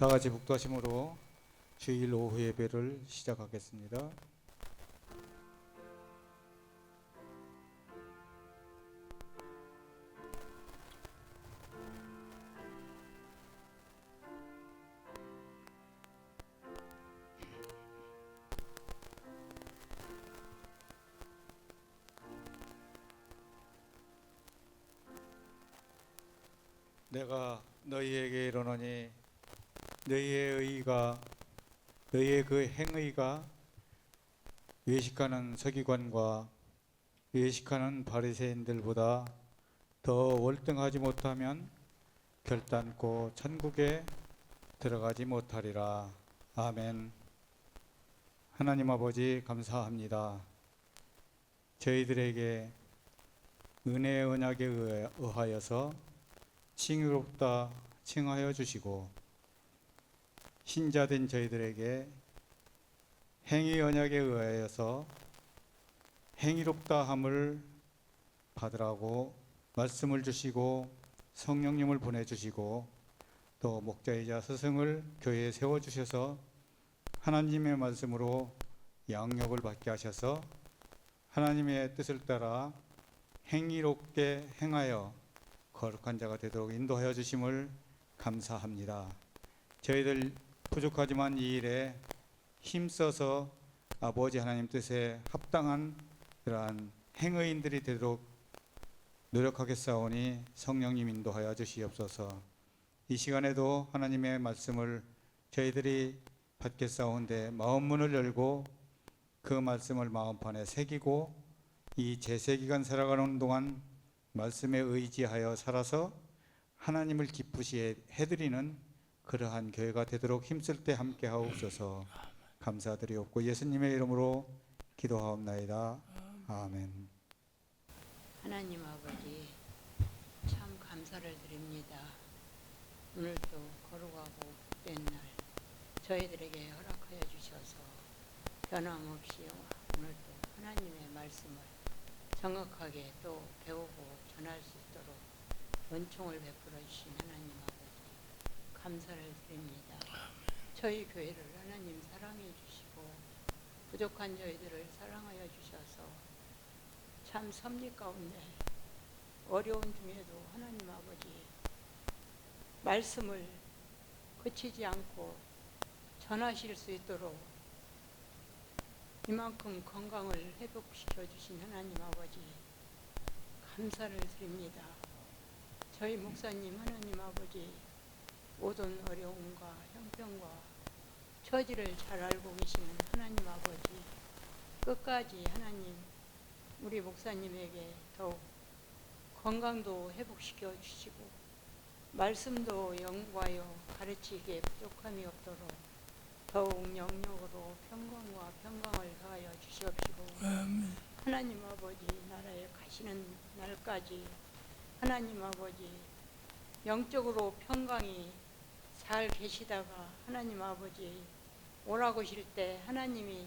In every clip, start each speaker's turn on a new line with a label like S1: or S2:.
S1: 다 같이 묵도하심으로 주일 오후 예배를 시작하겠습니다. 내가 너희에게 이르노니 너희의 그 행의가 외식하는 서기관과 외식하는 바리새인들보다 더 월등하지 못하면 결단코 천국에 들어가지 못하리라. 아멘. 하나님 아버지 감사합니다. 저희들에게 은혜의 언약에 의하여서 칭의롭다 칭하여 주시고 신자된 저희들에게 행위 언약에 의하여서 행위롭다 함을 받으라고 말씀을 주시고 성령님을 보내주시고 또 목자이자 스승을 교회에 세워주셔서 하나님의 말씀으로 양육을 받게 하셔서 하나님의 뜻을 따라 행위롭게 행하여 거룩한 자가 되도록 인도하여 주심을 감사합니다. 저희들 부족하지만 이 일에 힘써서 아버지 하나님 뜻에 합당한 그러한 행의인들이 되도록 노력하겠사오니 성령님 인도하여 주시옵소서. 이 시간에도 하나님의 말씀을 저희들이 받겠사온데 마음 문을 열고 그 말씀을 마음판에 새기고 이 제세기간 살아가는 동안 말씀에 의지하여 살아서 하나님을 기쁘시게 해드리는 그러한 교회가 되도록 힘쓸 때 함께 하옵소서. 감사드리옵고 예수님의 이름으로 기도하옵나이다. 아멘.
S2: 하나님 아버지 참 감사를 드립니다. 오늘도 거룩하고 복된 날 저희들에게 허락하여 주셔서 변함없이 오늘도 하나님의 말씀을 정확하게 또 배우고 전할 수 있도록 은총을 베풀어 주신 하나님 아버지 감사를 드립니다. 저희 교회를 하나님 사랑해 주시고 부족한 저희들을 사랑하여 주셔서 참 섭리 가운데 어려운 중에도 하나님 아버지 말씀을 그치지 않고 전하실 수 있도록 이만큼 건강을 회복시켜 주신 하나님 아버지 감사를 드립니다. 저희 목사님 하나님 아버지 모든 어려움과 형편과 처지를 잘 알고 계시는 하나님 아버지 끝까지 하나님 우리 목사님에게 더욱 건강도 회복시켜 주시고 말씀도 영과요 가르치기에 부족함이 없도록 더욱 영역으로 평강과 평강을 더하여 주시옵시고 하나님 아버지 나라에 가시는 날까지 하나님 아버지 영적으로 평강이 잘 계시다가 하나님 아버지 오라고 하실 때 하나님이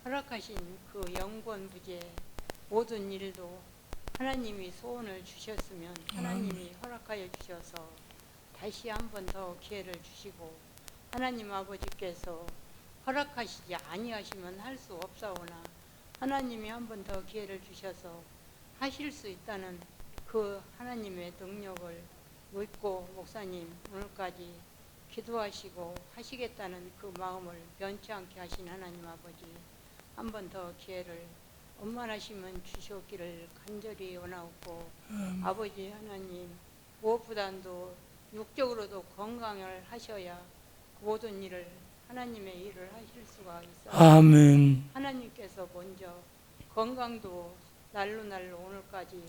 S2: 허락하신 그 영권 부재 모든 일도 하나님이 소원을 주셨으면 하나님이 허락하여 주셔서 다시 한 번 더 기회를 주시고 하나님 아버지께서 허락하시지 아니하시면 할 수 없사오나 하나님이 한 번 더 기회를 주셔서 하실 수 있다는 그 하나님의 능력을 믿고 목사님 오늘까지 기도하시고 하시겠다는 그 마음을 변치 않게 하신 하나님 아버지 한 번 더 기회를 원만하시면 주시옵기를 간절히 원하옵고 아버지 하나님 무엇보다도 육적으로도 건강을 하셔야 모든 일을 하나님의 일을 하실 수가 있어요.
S3: 아멘.
S2: 하나님께서 먼저 건강도 날로 오늘까지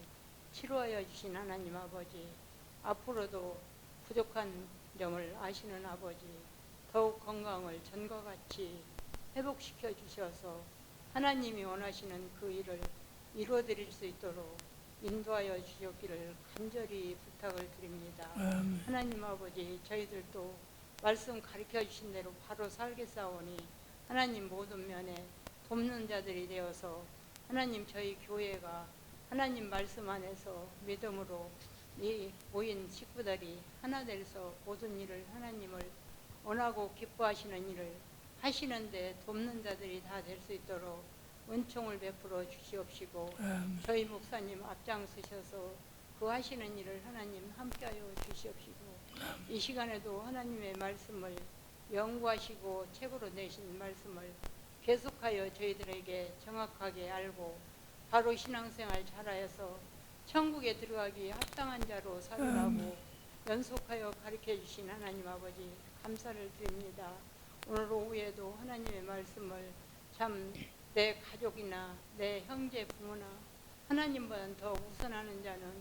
S2: 치료하여 주신 하나님 아버지 앞으로도 부족한 점을 아시는 아버지 더욱 건강을 전과 같이 회복시켜 주셔서 하나님이 원하시는 그 일을 이루어드릴 수 있도록 인도하여 주시기를 간절히 부탁을 드립니다. 하나님 아버지 저희들도 말씀 가르쳐 주신 대로 바로 살겠사오니 하나님 모든 면에 돕는 자들이 되어서 하나님 저희 교회가 하나님 말씀 안에서 믿음으로 이 모인 식구들이 하나 되어서 모든 일을 하나님을 원하고 기뻐하시는 일을 하시는데 돕는 자들이 다 될 수 있도록 은총을 베풀어 주시옵시고 저희 목사님 앞장서셔서 그 하시는 일을 하나님 함께하여 주시옵시고 이 시간에도 하나님의 말씀을 연구하시고 책으로 내신 말씀을 계속하여 저희들에게 정확하게 알고 바로 신앙생활 잘하여서 천국에 들어가기 합당한 자로 살으라고 연속하여 가르쳐 주신 하나님 아버지 감사를 드립니다. 오늘 오후에도 하나님의 말씀을 참 내 가족이나 내 형제 부모나 하나님보다 더 우선하는 자는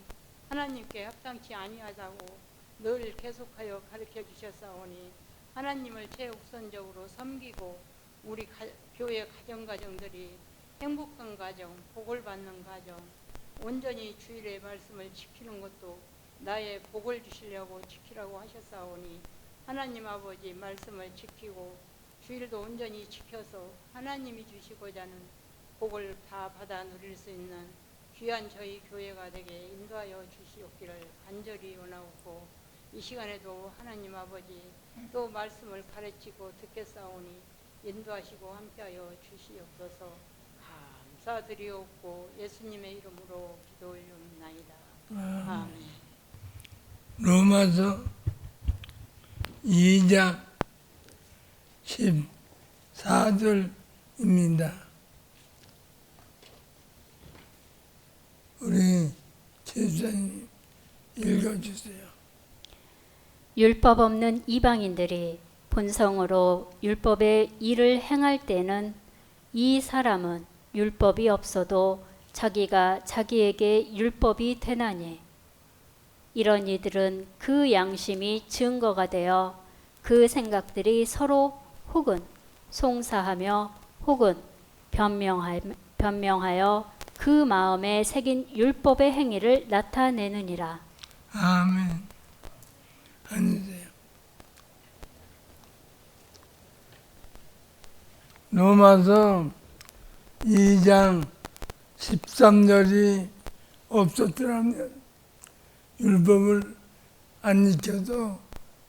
S2: 하나님께 합당치 아니하다고 늘 계속하여 가르쳐 주셨사오니 하나님을 최우선적으로 섬기고 우리 교회 가정들이 행복한 가정, 복을 받는 가정, 온전히 주일의 말씀을 지키는 것도 나의 복을 주시려고 지키라고 하셨사오니 하나님 아버지 말씀을 지키고 주일도 온전히 지켜서 하나님이 주시고자 하는 복을 다 받아 누릴 수 있는 귀한 저희 교회가 되게 인도하여 주시옵기를 간절히 원하옵고 이 시간에도 하나님 아버지 또 말씀을 가르치고 듣겠사오니 인도하시고 함께하여 주시옵소서. 감사드리옵고 예수님의 이름으로 기도 올리옵나이다. 아멘.
S3: 로마서 2장 14절입니다. 우리 제사님 읽어주세요.
S4: 율법 없는 이방인들이 본성으로 율법의 일을 행할 때는 이 사람은 율법이 없어도 자기가 자기에게 율법이 되나니 이런 이들은 그 양심이 증거가 되어 그 생각들이 서로 혹은 송사하며 혹은 변명하여 그 마음에 새긴 율법의 행위를 나타내느니라.
S3: 아멘. 앉으세요. 로마서 2장 13절이 없었더라면 율법을 안 지켜도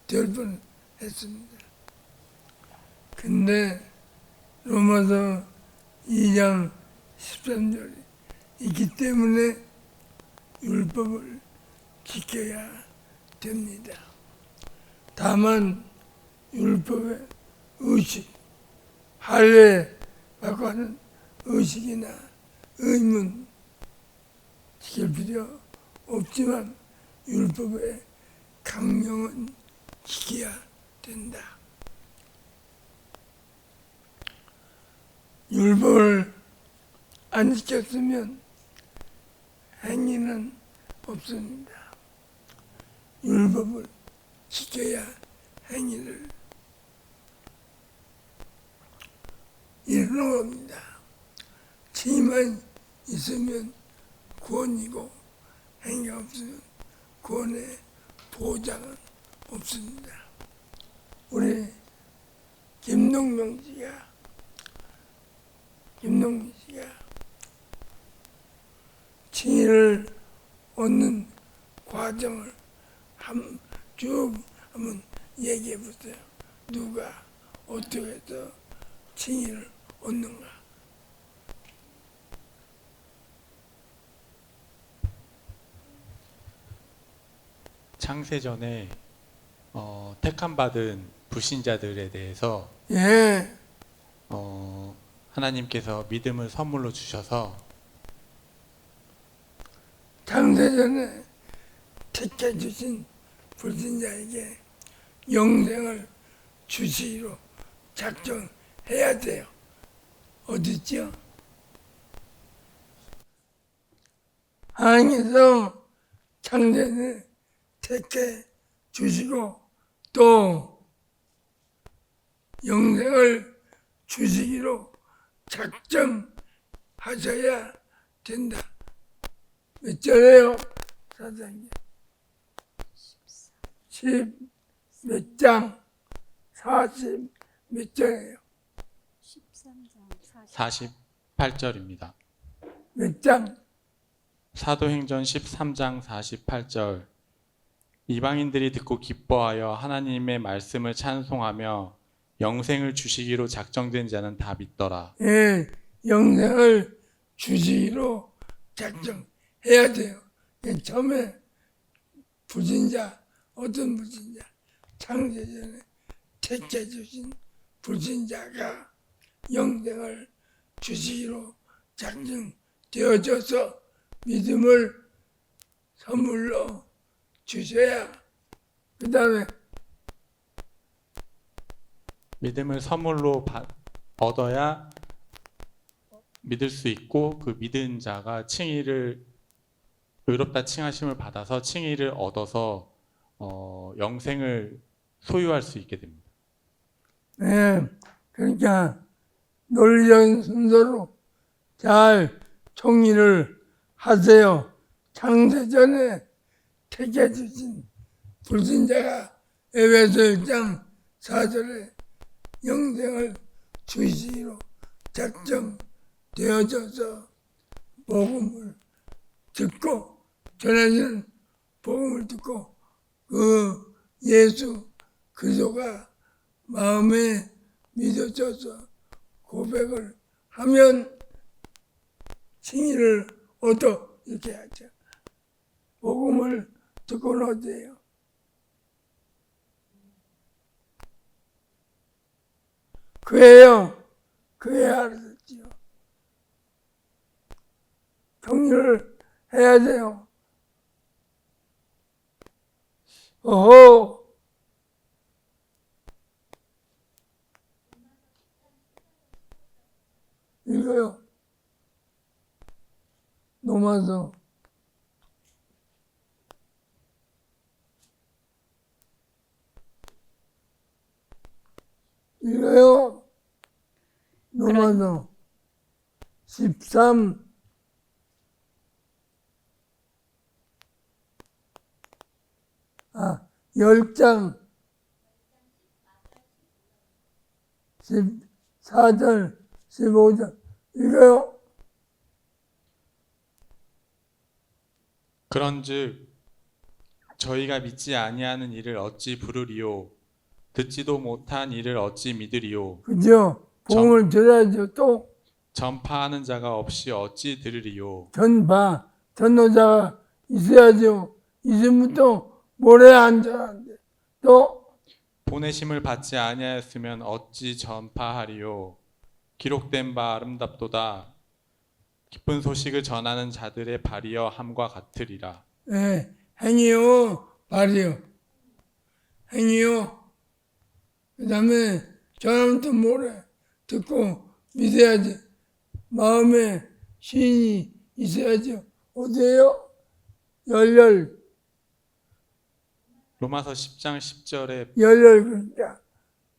S3: 될 뻔했습니다. 근데 로마서 2장 13절이 있기 때문에 율법을 지켜야 됩니다. 다만 율법의 의식, 할례 받고 하는 의식이나 의문 지킬 필요 없지만 율법의 강령은 지켜야 된다. 율법을 안 지켰으면 행위는 없습니다. 율법을 지켜야 행위를 이루는 겁니다. 지만 있으면 구원이고 행위가 없으면 구원의 보장은 없습니다. 우리 김동명 씨가 칭의를 얻는 과정을 쭉 한번 얘기해 보세요. 누가 어떻게 해서 칭의를 얻는가?
S1: 창세전에 택함 받은 불신자들에 대해서
S3: 예,
S1: 하나님께서 믿음을 선물로 주셔서
S3: 창세전에 택해 주신 불신자에게 영생을 주시기로 작정해야 돼요. 어딨죠? 하나님께서 창세전에 택해 주시고 또 영생을 주시기로 작정하셔야 된다. 몇 절이에요? 사장님 10 몇 장 40 몇 절이에요?
S1: 48절입니다.
S3: 몇 장?
S1: 사도행전 13장 48절.
S5: 이방인들이 듣고 기뻐하여 하나님의 말씀을 찬송하며 영생을 주시기로 작정된 자는 다 믿더라.
S3: 예, 영생을 주시기로 작정해야 돼요. 처음에 불신자, 어떤 불신자? 창세전에 택해 주신 불신자가 영생을 주시기로 작정되어져서 믿음을 선물로 주셔야 그 다음에
S5: 믿음을 선물로 얻어야 믿을 수 있고 그 믿은 자가 칭의를 의롭다 칭하심을 받아서 칭의를 얻어서 영생을 소유할 수 있게 됩니다.
S3: 네, 그러니까 논리적인 순서로 잘 정리를 하세요. 창세전에 택해 주신 불신자가 에베소 1장 4절에 영생을 주시기로 작정되어져서 복음을 듣고 전하시는 복음을 듣고 그 예수 그리스도가 마음에 믿어져서 고백을 하면 칭의를 얻어 이렇게 하죠. 복음을 듣고는 어때요? 그예요. 그에 알았지요. 정리를 해야 돼요. 오호. 읽어요. 로마서 읽어요. 로마서 13 10장 14절 15절 읽어요.
S5: 그런즉 저희가 믿지 아니하는 일을 어찌 부르리요 듣지도 못한 일을 어찌 믿으리요
S3: 그죠? 복음을 들어야죠. 또
S5: 전파하는 자가 없이 어찌 들으리요
S3: 전도자가 있어야죠. 있으면 또 모래 앉아는데 또
S5: 보내심을 받지 아니하였으면 어찌 전파하리요 기록된 바 아름답도다 기쁜 소식을 전하는 자들의 발이여 함과 같으리라.
S3: 예, 행이요 발이요 행이요. 그 다음에 전하면 또 모래 듣고 믿어야지. 마음에 신이 있어야죠. 어디에요? 열렬
S5: 로마서 10장 10절에
S3: 그러니까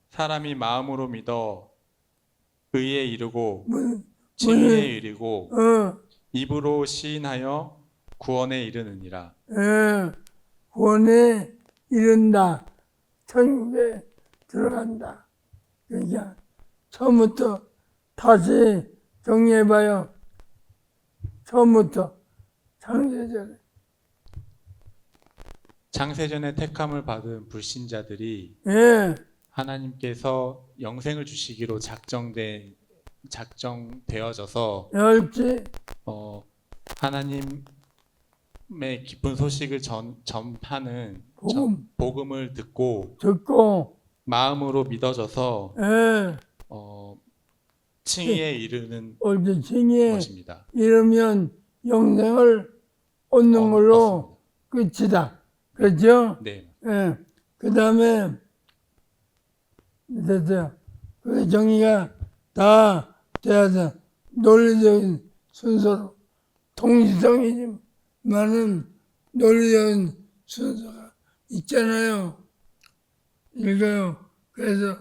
S5: 사람이 마음으로 믿어 의에 이르고
S3: 무슨
S5: 칭의에 이르고
S3: 어,
S5: 입으로 시인하여 구원에 이르느니라.
S3: 구원에 이른다. 천국에 들어간다. 그러니까 처음부터 다시 정리해봐요. 처음부터 창세전에
S5: 창세전에 택함을 받은 불신자들이
S3: 예,
S5: 하나님께서 영생을 주시기로 작정되어져서
S3: 열지
S5: 하나님의 기쁜 소식을 전하는 복음을 듣고 마음으로 믿어져서
S3: 예,
S5: 칭의에 이르는
S3: 옳지 칭의에
S5: 것입니다.
S3: 이르면 영생을 얻는 걸로 끝이다. 그렇죠?
S5: 네.
S3: 예. 그 다음에 됐어요. 그 정의가 다 돼서 논리적인 순서로 통지성이지만은 논리적인 순서가 있잖아요. 읽어요. 그래서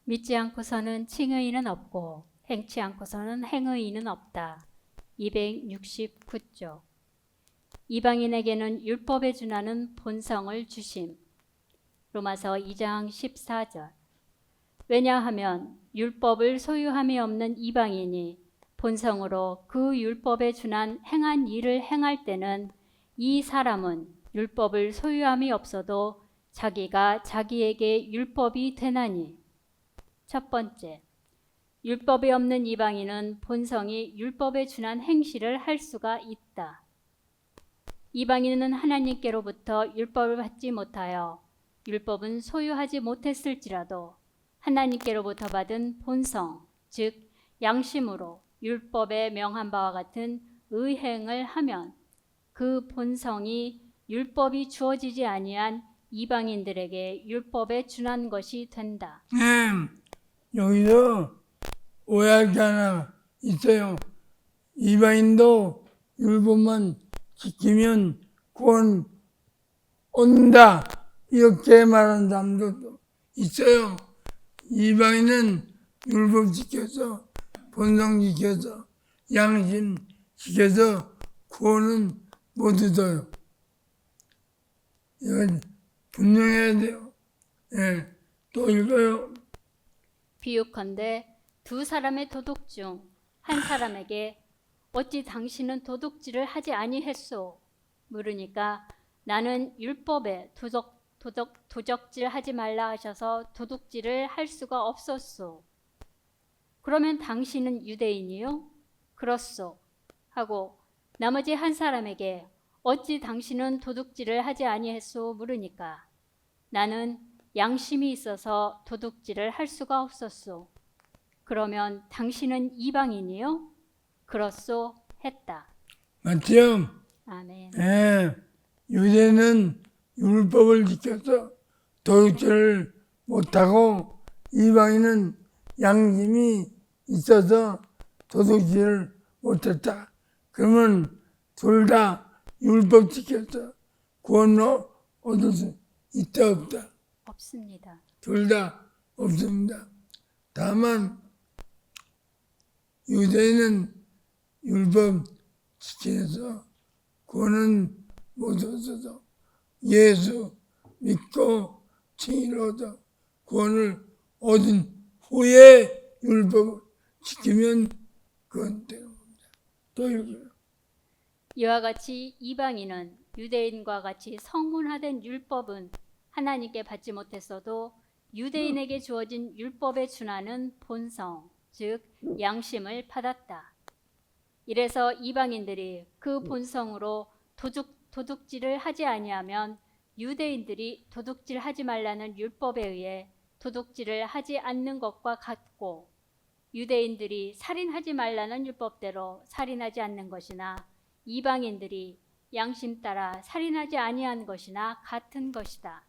S4: 믿지 않고서는 칭의는 없고 행치 않고서는 행의는 없다. 269조. 이방인에게는 율법에 준하는 본성을 주심. 로마서 2장 14절. 왜냐하면 율법을 소유함이 없는 이방인이 본성으로 그 율법에 준한 행한 일을 행할 때는 이 사람은 율법을 소유함이 없어도 자기가 자기에게 율법이 되나니. 첫 번째, 율법이 없는 이방인은 본성이 율법에 준한 행실을 할 수가 있다. 이방인은 하나님께로부터 율법을 받지 못하여 율법은 소유하지 못했을지라도 하나님께로부터 받은 본성, 즉 양심으로 율법에 명한 바와 같은 의행을 하면 그 본성이 율법이 주어지지 아니한 이방인들에게 율법에 준한 것이 된다.
S3: 여기서 오해할 게 하나 있어요. 이방인도 율법만 지키면 구원 온다 이렇게 말하는 사람도 있어요. 이방인은 율법 지켜서 본성 지켜서 양심 지켜서 구원은 못 얻어요. 이건 분명해야 돼요. 예, 또 읽어요.
S4: 비유컨대 두 사람의 도둑 중 한 사람에게 어찌 당신은 도둑질을 하지 아니했소? 물으니까 나는 율법에 도적질 하지 말라 하셔서 도둑질을 할 수가 없었소. 그러면 당신은 유대인이요? 그렇소. 하고 나머지 한 사람에게 어찌 당신은 도둑질을 하지 아니했소? 물으니까 나는 양심이 있어서 도둑질을 할 수가 없었소. 그러면 당신은 이방인이요? 그렇소. 했다.
S3: 맞죠?
S4: 아멘.
S3: 예, 유대는 율법을 지켜서 도둑질을 못하고 이방인은 양심이 있어서 도둑질을 못했다. 그러면 둘 다 율법 지켜서 구원을 얻을 수 있다 없다?
S4: 없습니다.
S3: 둘 다 없습니다. 다만 유대인은 율법 지켜서 구원은 못 얻어서 예수 믿고 칭의를 얻어 구원을 얻은 후에 율법을 지키면 그건 되는 겁니다. 또 읽어요.
S4: 이와 같이 이방인은 유대인과 같이 성문화된 율법은 하나님께 받지 못했어도 유대인에게 주어진 율법에 준하는 본성, 즉 양심을 받았다. 이래서 이방인들이 그 본성으로 도둑질을 하지 아니하면 유대인들이 도둑질하지 말라는 율법에 의해 도둑질을 하지 않는 것과 같고, 유대인들이 살인하지 말라는 율법대로 살인하지 않는 것이나 이방인들이 양심 따라 살인하지 아니한 것이나 같은 것이다.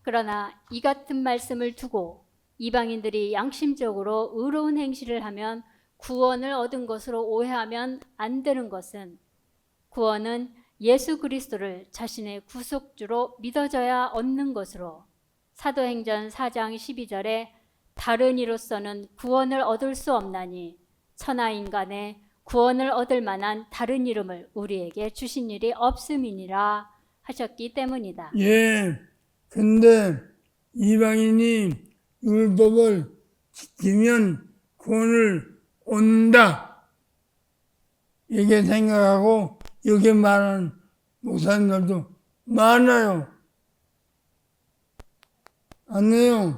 S4: 그러나 이 같은 말씀을 두고 이방인들이 양심적으로 의로운 행실을 하면 구원을 얻은 것으로 오해하면 안 되는 것은, 구원은 예수 그리스도를 자신의 구속주로 믿어져야 얻는 것으로 사도행전 4장 12절에 다른 이로서는 구원을 얻을 수 없나니 천하 인간의 구원을 얻을 만한 다른 이름을 우리에게 주신 일이 없음이니라 하셨기 때문이다.
S3: 예, 근데 이방인이 율법을 지키면 구원을 얻는다 이렇게 생각하고 이렇게 말하는 목사님들도 많아요. 아니에요.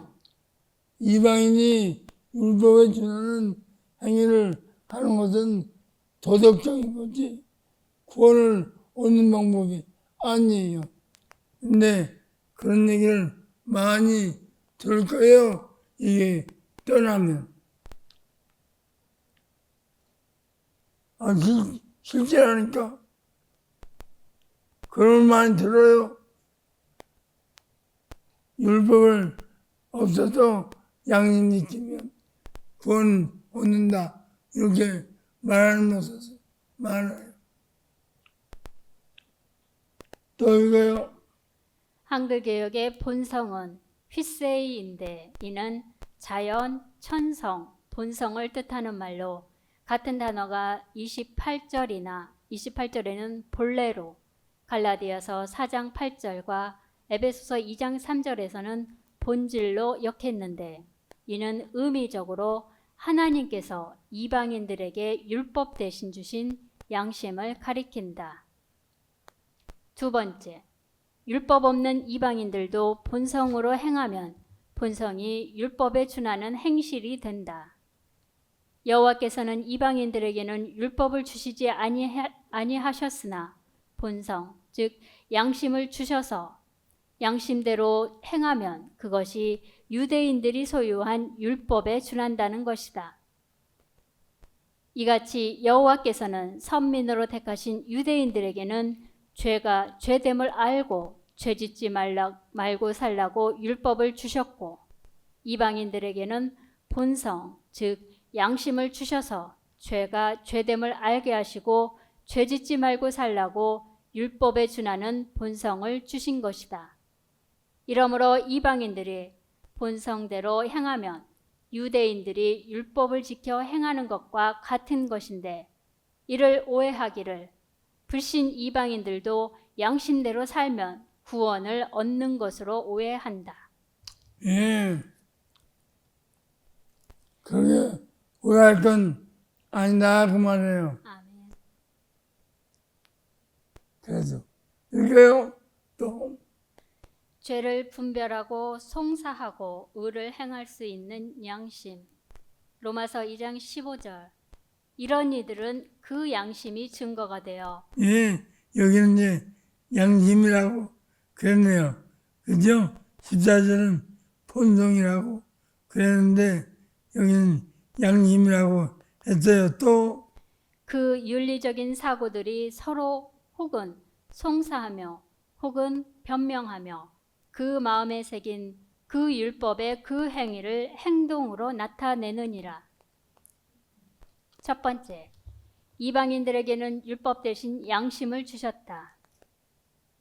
S3: 이방인이 율법에 준하는 행위를 하는 것은 도덕적인 거지 구원을 얻는 방법이 아니에요. 근데 그런 얘기를 많이 들을 거예요. 이게 떠나면. 실제라니까. 그런 말 들어요. 율법을 없어도 양심 지키면 구원 얻는다. 이렇게 말하는 모습이 많아요. 또 이거요.
S4: 한글개역의 본성은 휘세이인데 이는 자연, 천성, 본성을 뜻하는 말로 같은 단어가 28절에는 본래로, 갈라디아서 4장 8절과 에베소서 2장 3절에서는 본질로 역했는데, 이는 의미적으로 하나님께서 이방인들에게 율법 대신 주신 양심을 가리킨다. 두 번째, 율법 없는 이방인들도 본성으로 행하면 본성이 율법에 준하는 행실이 된다. 여호와께서는 이방인들에게는 율법을 주시지 아니하셨으나 본성, 즉 양심을 주셔서 양심대로 행하면 그것이 유대인들이 소유한 율법에 준한다는 것이다. 이같이 여호와께서는 선민으로 택하신 유대인들에게는 죄가 죄됨을 알고 죄짓지 말고 살라고 율법을 주셨고, 이방인들에게는 본성, 즉 양심을 주셔서 죄가 죄됨을 알게 하시고 죄짓지 말고 살라고 율법에 준하는 본성을 주신 것이다. 이러므로 이방인들이 본성대로 행하면 유대인들이 율법을 지켜 행하는 것과 같은 것인데, 이를 오해하기를 불신 이방인들도 양심대로 살면 구원을 얻는 것으로 오해한다.
S3: 예. 그게 오해할 건 아니다 그 말이에요.
S4: 아멘.
S3: 그래서 이게요 또
S4: 죄를 분별하고 송사하고 의를 행할 수 있는 양심. 로마서 2장 15절. 이런 이들은 그 양심이 증거가 되어
S3: 예, 여기는 이제 양심이라고 그랬네요. 그죠? 14절은 본성이라고 그랬는데 여기는 양심이라고 했어요. 또
S4: 그 윤리적인 사고들이 서로 혹은 송사하며 혹은 변명하며 그 마음에 새긴 그 율법의 그 행위를 행동으로 나타내느니라. 첫 번째, 이방인들에게는 율법 대신 양심을 주셨다.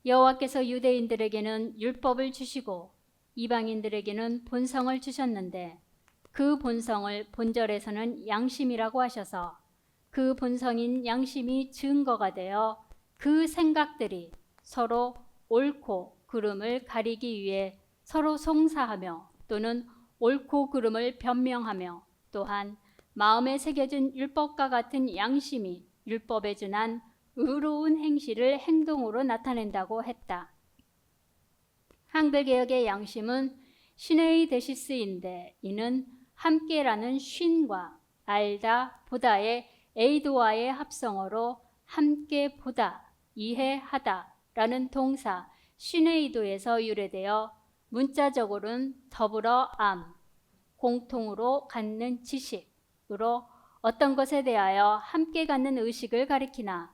S4: 여호와께서 유대인들에게는 율법을 주시고 이방인들에게는 본성을 주셨는데, 그 본성을 본절에서는 양심이라고 하셔서 그 본성인 양심이 증거가 되어 그 생각들이 서로 옳고 그름을 가리기 위해 서로 송사하며 또는 옳고 그름을 변명하며 또한 마음에 새겨진 율법과 같은 양심이 율법에 준한 의로운 행실을 행동으로 나타낸다고 했다. 한글개역의 양심은 시네이 데시스인데, 이는 함께라는 쉰과 알다, 보다의 에이도와의 합성어로 함께 보다, 이해하다 라는 동사 시네이도에서 유래되어 문자적으로는 더불어 공통으로 갖는 지식으로 어떤 것에 대하여 함께 갖는 의식을 가리키나,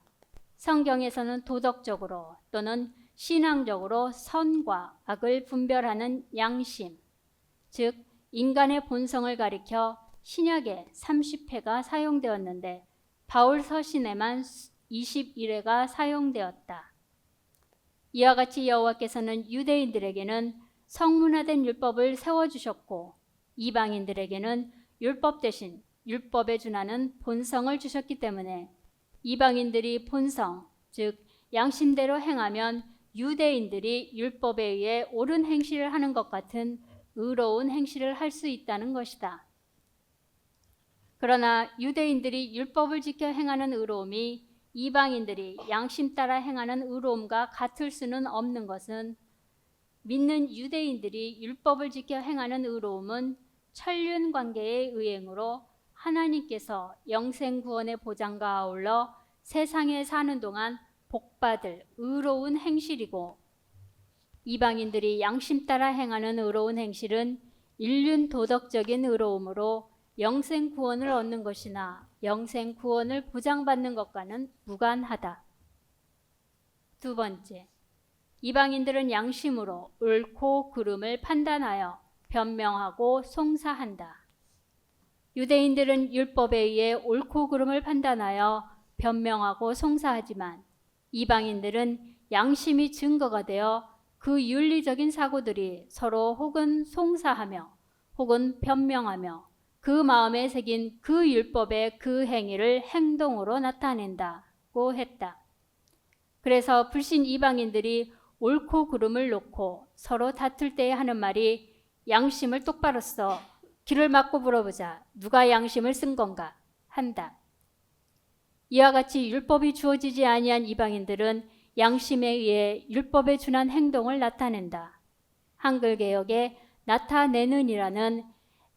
S4: 성경에서는 도덕적으로 또는 신앙적으로 선과 악을 분별하는 양심, 즉 인간의 본성을 가리켜 신약에 30회가 사용되었는데 바울 서신에만 21회가 사용되었다. 이와 같이 여호와께서는 유대인들에게는 성문화된 율법을 세워주셨고 이방인들에게는 율법 대신 율법에 준하는 본성을 주셨기 때문에 이방인들이 본성, 즉 양심대로 행하면 유대인들이 율법에 의해 옳은 행실을 하는 것 같은 의로운 행실을 할 수 있다는 것이다. 그러나 유대인들이 율법을 지켜 행하는 의로움이 이방인들이 양심 따라 행하는 의로움과 같을 수는 없는 것은, 믿는 유대인들이 율법을 지켜 행하는 의로움은 천륜 관계의 의행으로 하나님께서 영생 구원의 보장과 아울러 세상에 사는 동안 복받을 의로운 행실이고, 이방인들이 양심 따라 행하는 의로운 행실은 인륜 도덕적인 의로움으로 영생 구원을 얻는 것이나 영생 구원을 보장받는 것과는 무관하다. 두 번째, 이방인들은 양심으로 옳고 그름을 판단하여 변명하고 송사한다. 유대인들은 율법에 의해 옳고 그름을 판단하여 변명하고 송사하지만 이방인들은 양심이 증거가 되어 그 윤리적인 사고들이 서로 혹은 송사하며 혹은 변명하며 그 마음에 새긴 그 율법의 그 행위를 행동으로 나타낸다고 했다. 그래서 불신 이방인들이 옳고 그름을 놓고 서로 다툴 때에 하는 말이 양심을 똑바로 써 귀를 막고 물어보자. 누가 양심을 쓴 건가? 한다. 이와 같이 율법이 주어지지 아니한 이방인들은 양심에 의해 율법에 준한 행동을 나타낸다. 한글 개역에 나타내는이라는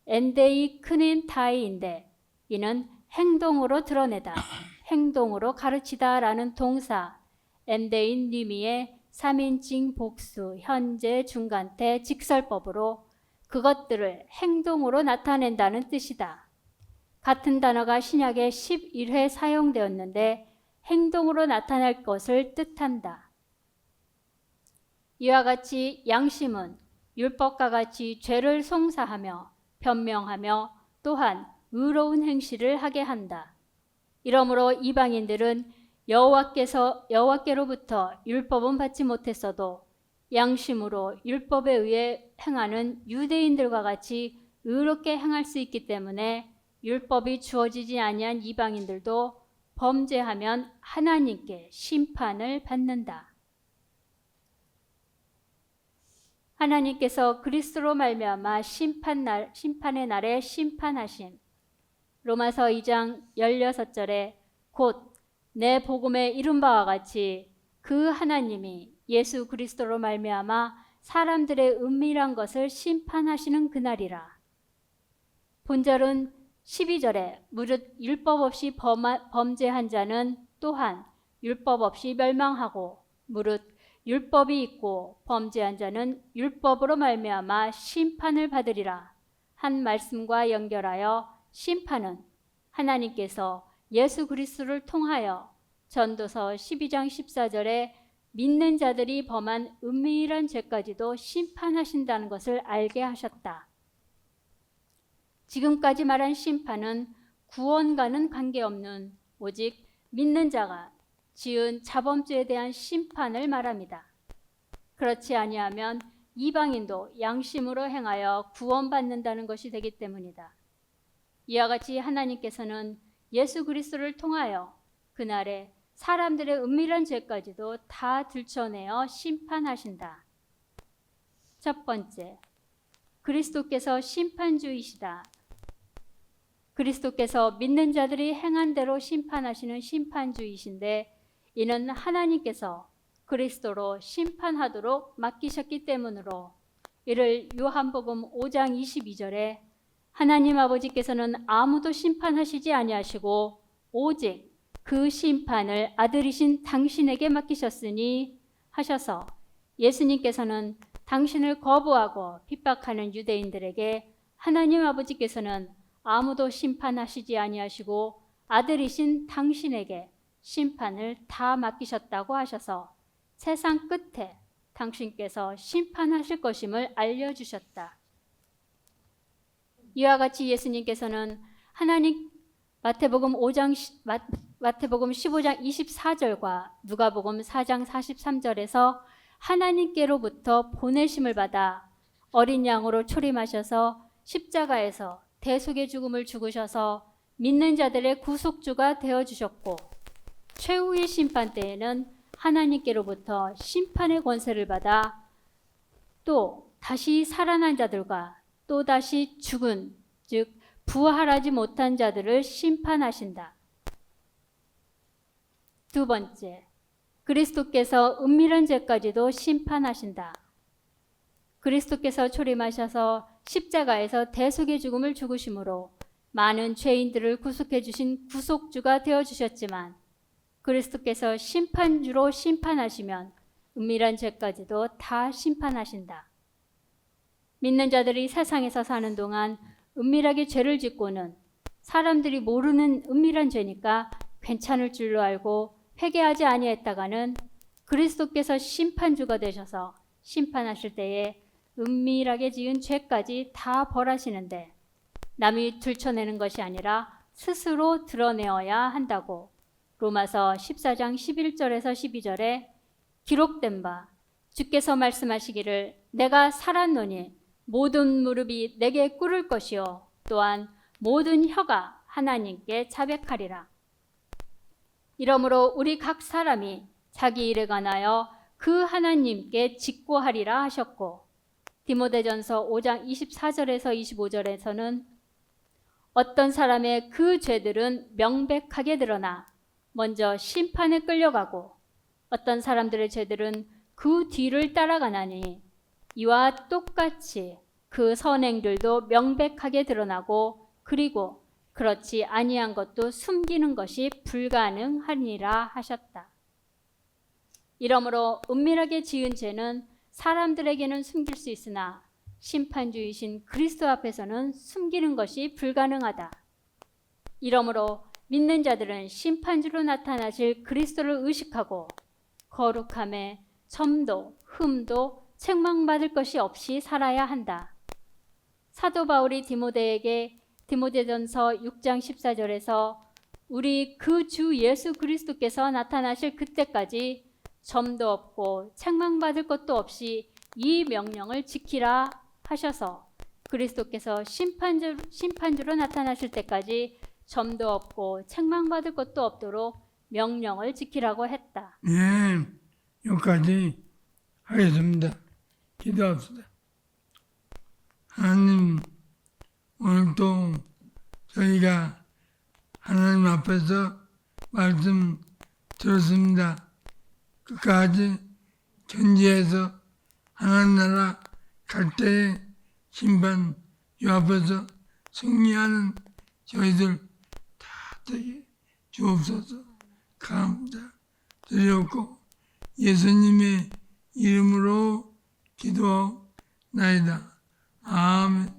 S4: 엔데이 크넨타이인데 이는 행동으로 드러내다, 행동으로 가르치다라는 동사 엔데인 니미의 3인칭 복수 현재 중간태 직설법으로 그것들을 행동으로 나타낸다는 뜻이다. 같은 단어가 신약에 11회 사용되었는데 행동으로 나타날 것을 뜻한다. 이와 같이 양심은 율법과 같이 죄를 송사하며 변명하며 또한 의로운 행실을 하게 한다. 이러므로 이방인들은 여호와께로부터 율법은 받지 못했어도 양심으로 율법에 의해 행하는 유대인들과 같이 의롭게 행할 수 있기 때문에 율법이 주어지지 아니한 이방인들도 범죄하면 하나님께 심판을 받는다. 하나님께서 그리스도로 말미암아 심판의 날에 심판하심. 로마서 2장 16절에 곧 내 복음에 이른 바와 같이 그 하나님이 예수 그리스도로 말미암아 사람들의 은밀한 것을 심판하시는 그날이라. 본절은 12절에 무릇 율법 없이 범죄한 자는 또한 율법 없이 멸망하고 무릇 율법이 있고 범죄한 자는 율법으로 말미암아 심판을 받으리라 한 말씀과 연결하여 심판은 하나님께서 예수 그리스도를 통하여 전도서 12장 14절에 믿는 자들이 범한 은밀한 죄까지도 심판하신다는 것을 알게 하셨다. 지금까지 말한 심판은 구원과는 관계없는 오직 믿는 자가 지은 자범죄에 대한 심판을 말합니다. 그렇지 아니하면 이방인도 양심으로 행하여 구원받는다는 것이 되기 때문이다. 이와 같이 하나님께서는 예수 그리스도를 통하여 그날에 사람들의 은밀한 죄까지도 다 들춰내어 심판하신다. 첫 번째, 그리스도께서 심판주이시다. 그리스도께서 믿는 자들이 행한 대로 심판하시는 심판주이신데 이는 하나님께서 그리스도로 심판하도록 맡기셨기 때문으로 이를 요한복음 5장 22절에 하나님 아버지께서는 아무도 심판하시지 아니하시고 오직 그 심판을 아들이신 당신에게 맡기셨으니 하셔서 예수님께서는 당신을 거부하고 핍박하는 유대인들에게 하나님 아버지께서는 아무도 심판하시지 아니하시고 아들이신 당신에게 심판을 다 맡기셨다고 하셔서 세상 끝에 당신께서 심판하실 것임을 알려주셨다. 이와 같이 예수님께서는 마태복음 15장 24절과 누가복음 4장 43절에서 하나님께로부터 보내심을 받아 어린 양으로 초림하셔서 십자가에서 대속의 죽음을 죽으셔서 믿는 자들의 구속주가 되어주셨고 최후의 심판 때에는 하나님께로부터 심판의 권세를 받아 또 다시 살아난 자들과 또 다시 죽은 즉 부활하지 못한 자들을 심판하신다. 두 번째, 그리스도께서 은밀한 죄까지도 심판하신다. 그리스도께서 초림하셔서 십자가에서 대속의 죽음을 죽으심으로 많은 죄인들을 구속해 주신 구속주가 되어 주셨지만 그리스도께서 심판주로 심판하시면 은밀한 죄까지도 다 심판하신다. 믿는 자들이 세상에서 사는 동안 은밀하게 죄를 짓고는 사람들이 모르는 은밀한 죄니까 괜찮을 줄로 알고 회개하지 아니했다가는 그리스도께서 심판주가 되셔서 심판하실 때에 은밀하게 지은 죄까지 다 벌하시는데 남이 들춰내는 것이 아니라 스스로 드러내어야 한다고 로마서 14장 11절에서 12절에 기록된 바 주께서 말씀하시기를 내가 살았노니 모든 무릎이 내게 꿇을 것이요 또한 모든 혀가 하나님께 자백하리라. 이러므로 우리 각 사람이 자기 일에 관하여 그 하나님께 직고하리라 하셨고 디모데전서 5장 24절에서 25절에서는 어떤 사람의 그 죄들은 명백하게 드러나 먼저 심판에 끌려가고 어떤 사람들의 죄들은 그 뒤를 따라가나니 이와 똑같이 그 선행들도 명백하게 드러나고 그리고 그렇지 아니한 것도 숨기는 것이 불가능하니라 하셨다. 이러므로 은밀하게 지은 죄는 사람들에게는 숨길 수 있으나 심판주이신 그리스도 앞에서는 숨기는 것이 불가능하다. 이러므로 믿는 자들은 심판주로 나타나실 그리스도를 의식하고 거룩함에 첨도, 흠도 책망받을 것이 없이 살아야 한다. 사도 바울이 디모데에게 디모데전서 6장 14절에서 우리 그 주 예수 그리스도께서 나타나실 그때까지 점도 없고 책망받을 것도 없이 이 명령을 지키라 하셔서 그리스도께서 심판주로 나타나실 때까지 점도 없고 책망받을 것도 없도록 명령을 지키라고 했다.
S3: 예, 여기까지 하겠습니다. 기도합시다. 하나님, 오늘도 저희가 하나님 앞에서 말씀 들었습니다. 끝까지 견지해서 하나님 나라 갈 때의 심판 요 앞에서 승리하는 저희들 다 되게 주옵소서. 감사 드렸고 예수님의 이름으로 기도하나이다. 아멘.